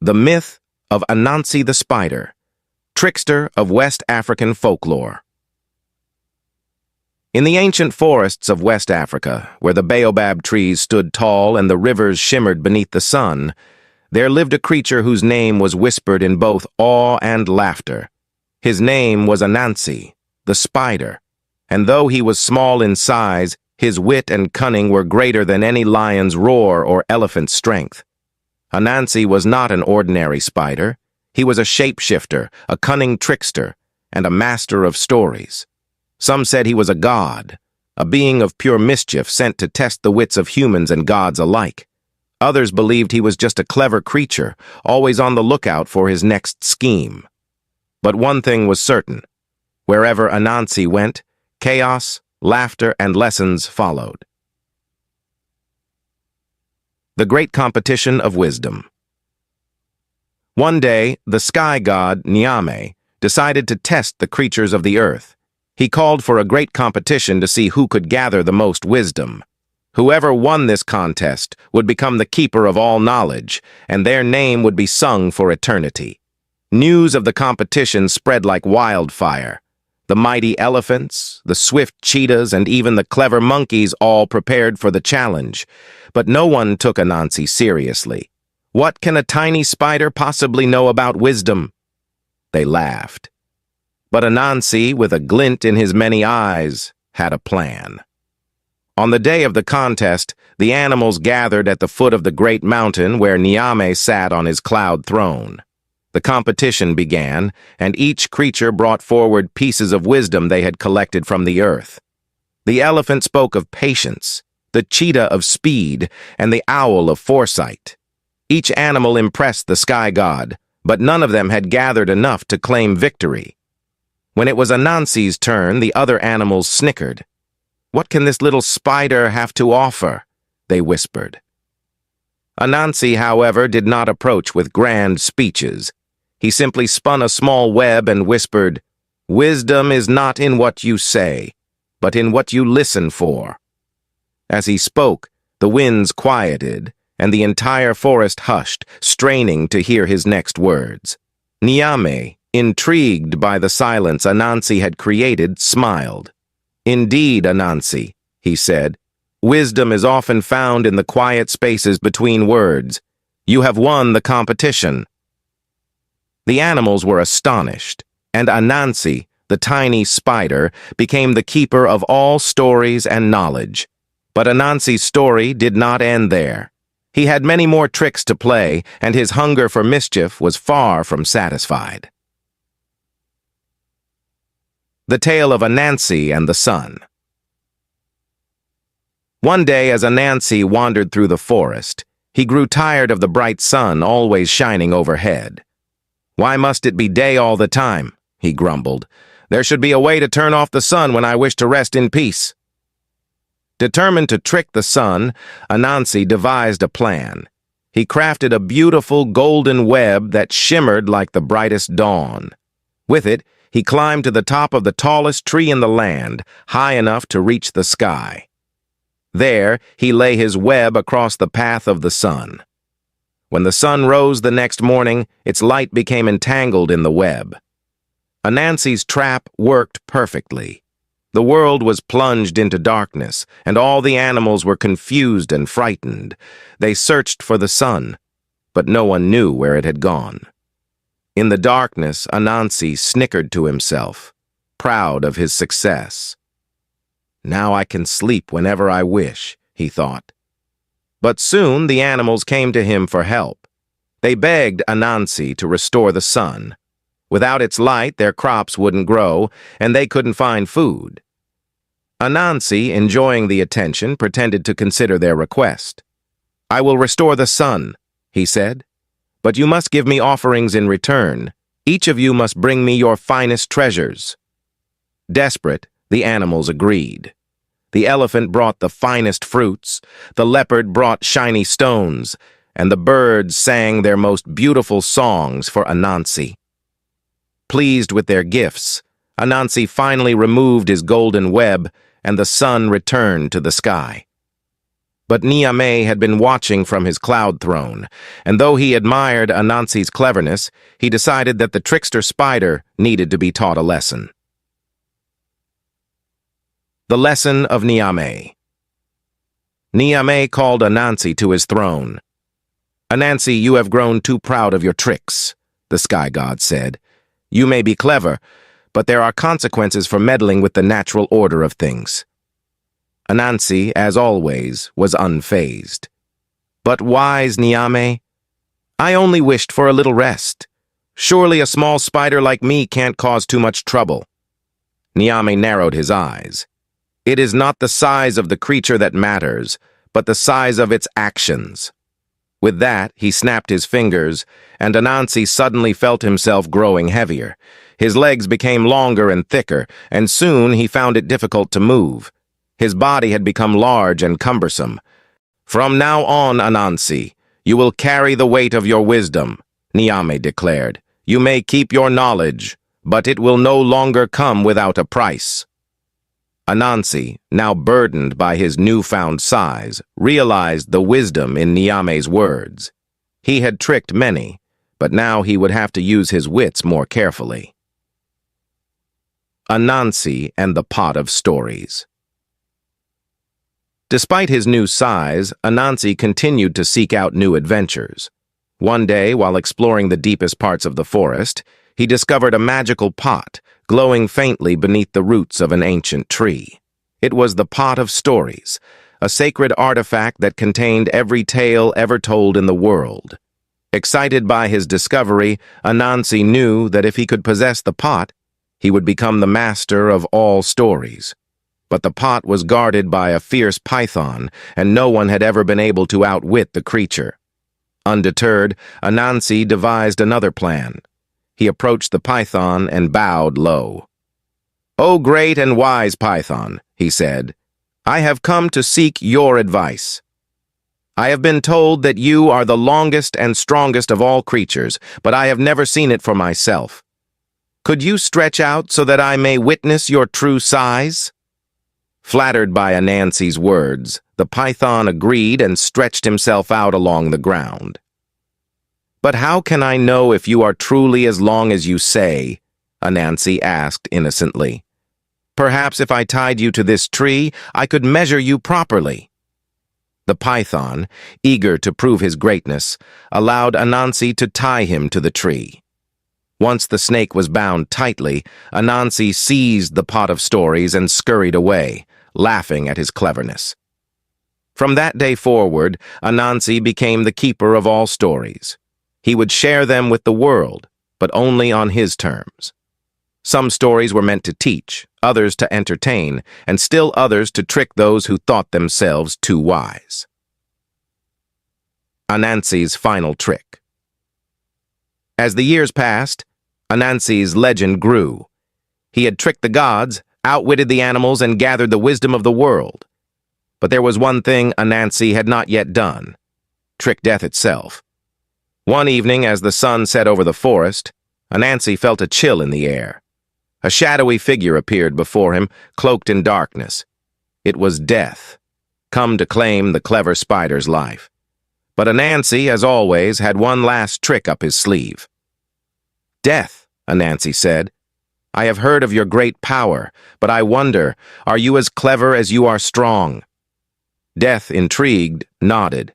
The Myth of Anansi the Spider, Trickster of West African Folklore. In the ancient forests of West Africa, where the baobab trees stood tall and the rivers shimmered beneath the sun, there lived a creature whose name was whispered in both awe and laughter. His name was Anansi, the spider, and though he was small in size, his wit and cunning were greater than any lion's roar or elephant's strength. Anansi was not an ordinary spider. He was a shapeshifter, a cunning trickster, and a master of stories. Some said he was a god, a being of pure mischief sent to test the wits of humans and gods alike. Others believed he was just a clever creature, always on the lookout for his next scheme. But one thing was certain. Wherever Anansi went, chaos, laughter, and lessons followed. The Great Competition of Wisdom. One day, the sky god, Nyame, decided to test the creatures of the earth. He called for a great competition to see who could gather the most wisdom. Whoever won this contest would become the keeper of all knowledge, and their name would be sung for eternity. News of the competition spread like wildfire. The mighty elephants, the swift cheetahs, and even the clever monkeys all prepared for the challenge. But no one took Anansi seriously. What can a tiny spider possibly know about wisdom? They laughed. But Anansi, with a glint in his many eyes, had a plan. On the day of the contest, the animals gathered at the foot of the great mountain where Nyame sat on his cloud throne. The competition began, and each creature brought forward pieces of wisdom they had collected from the earth. The elephant spoke of patience, the cheetah of speed, and the owl of foresight. Each animal impressed the sky god, but none of them had gathered enough to claim victory. When it was Anansi's turn, the other animals snickered. "What can this little spider have to offer?" they whispered. Anansi, however, did not approach with grand speeches. He simply spun a small web and whispered, "Wisdom is not in what you say, but in what you listen for." As he spoke, the winds quieted, and the entire forest hushed, straining to hear his next words. Nyame, intrigued by the silence Anansi had created, smiled. "Indeed, Anansi," he said, "wisdom is often found in the quiet spaces between words. You have won the competition." The animals were astonished, and Anansi, the tiny spider, became the keeper of all stories and knowledge. But Anansi's story did not end there. He had many more tricks to play, and his hunger for mischief was far from satisfied. The Tale of Anansi and the Sun. One day, as Anansi wandered through the forest, he grew tired of the bright sun always shining overhead. "Why must it be day all the time?" he grumbled. "There should be a way to turn off the sun when I wish to rest in peace." Determined to trick the sun, Anansi devised a plan. He crafted a beautiful golden web that shimmered like the brightest dawn. With it, he climbed to the top of the tallest tree in the land, high enough to reach the sky. There, he lay his web across the path of the sun. When the sun rose the next morning, its light became entangled in the web. Anansi's trap worked perfectly. The world was plunged into darkness, and all the animals were confused and frightened. They searched for the sun, but no one knew where it had gone. In the darkness, Anansi snickered to himself, proud of his success. "Now I can sleep whenever I wish," he thought. But soon the animals came to him for help. They begged Anansi to restore the sun. Without its light, their crops wouldn't grow, and they couldn't find food. Anansi, enjoying the attention, pretended to consider their request. "I will restore the sun," he said, "but you must give me offerings in return. Each of you must bring me your finest treasures." Desperate, the animals agreed. The elephant brought the finest fruits, the leopard brought shiny stones, and the birds sang their most beautiful songs for Anansi. Pleased with their gifts, Anansi finally removed his golden web, and the sun returned to the sky. But Nyame had been watching from his cloud throne, and though he admired Anansi's cleverness, he decided that the trickster spider needed to be taught a lesson. The Lesson of Nyame. Nyame called Anansi to his throne. "Anansi, you have grown too proud of your tricks," the sky god said. "You may be clever, but there are consequences for meddling with the natural order of things." Anansi, as always, was unfazed. "But wise Nyame, I only wished for a little rest. Surely a small spider like me can't cause too much trouble." Nyame narrowed his eyes. "It is not the size of the creature that matters, but the size of its actions." With that, he snapped his fingers, and Anansi suddenly felt himself growing heavier. His legs became longer and thicker, and soon he found it difficult to move. His body had become large and cumbersome. "From now on, Anansi, you will carry the weight of your wisdom," Nyame declared. "You may keep your knowledge, but it will no longer come without a price." Anansi, now burdened by his newfound size, realized the wisdom in Nyame's words. He had tricked many, but now he would have to use his wits more carefully. Anansi and the Pot of Stories. Despite his new size, Anansi continued to seek out new adventures. One day, while exploring the deepest parts of the forest, he discovered a magical pot, glowing faintly beneath the roots of an ancient tree. It was the Pot of Stories, a sacred artifact that contained every tale ever told in the world. Excited by his discovery, Anansi knew that if he could possess the pot, he would become the master of all stories. But the pot was guarded by a fierce python, and no one had ever been able to outwit the creature. Undeterred, Anansi devised another plan. He approached the python and bowed low. "O great and wise python," he said, "I have come to seek your advice. I have been told that you are the longest and strongest of all creatures, but I have never seen it for myself. Could you stretch out so that I may witness your true size?" Flattered by Anansi's words, the python agreed and stretched himself out along the ground. "But how can I know if you are truly as long as you say?" Anansi asked innocently. "Perhaps if I tied you to this tree, I could measure you properly." The python, eager to prove his greatness, allowed Anansi to tie him to the tree. Once the snake was bound tightly, Anansi seized the Pot of Stories and scurried away, laughing at his cleverness. From that day forward, Anansi became the keeper of all stories. He would share them with the world, but only on his terms. Some stories were meant to teach, others to entertain, and still others to trick those who thought themselves too wise. Anansi's final trick. As the years passed, Anansi's legend grew. He had tricked the gods, outwitted the animals, and gathered the wisdom of the world. But there was one thing Anansi had not yet done: trick death itself. One evening, as the sun set over the forest, Anansi felt a chill in the air. A shadowy figure appeared before him, cloaked in darkness. It was Death, come to claim the clever spider's life. But Anansi, as always, had one last trick up his sleeve. "Death," Anansi said, "I have heard of your great power, but I wonder, are you as clever as you are strong?" Death, intrigued, nodded.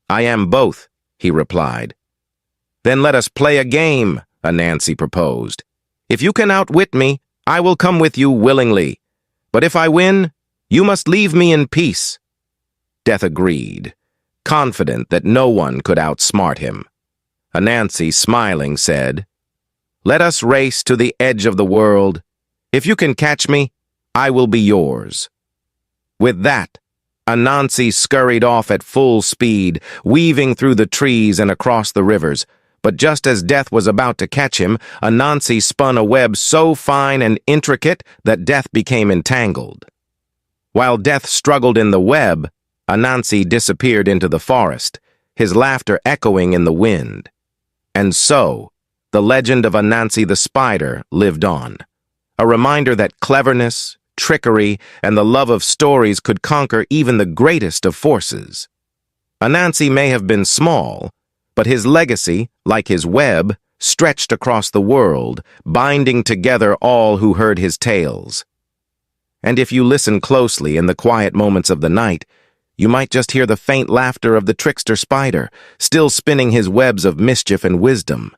"I am both," he replied. "Then let us play a game," Anansi proposed. "If you can outwit me, I will come with you willingly. But if I win, you must leave me in peace." Death agreed, confident that no one could outsmart him. Anansi, smiling, said, "Let us race to the edge of the world. If you can catch me, I will be yours." With that, Anansi scurried off at full speed, weaving through the trees and across the rivers. But just as Death was about to catch him, Anansi spun a web so fine and intricate that Death became entangled. While Death struggled in the web, Anansi disappeared into the forest, his laughter echoing in the wind. And so, the legend of Anansi the spider lived on, a reminder that cleverness, trickery, and the love of stories could conquer even the greatest of forces. Anansi may have been small, but his legacy, like his web, stretched across the world, binding together all who heard his tales. And if you listen closely in the quiet moments of the night, you might just hear the faint laughter of the trickster spider, still spinning his webs of mischief and wisdom.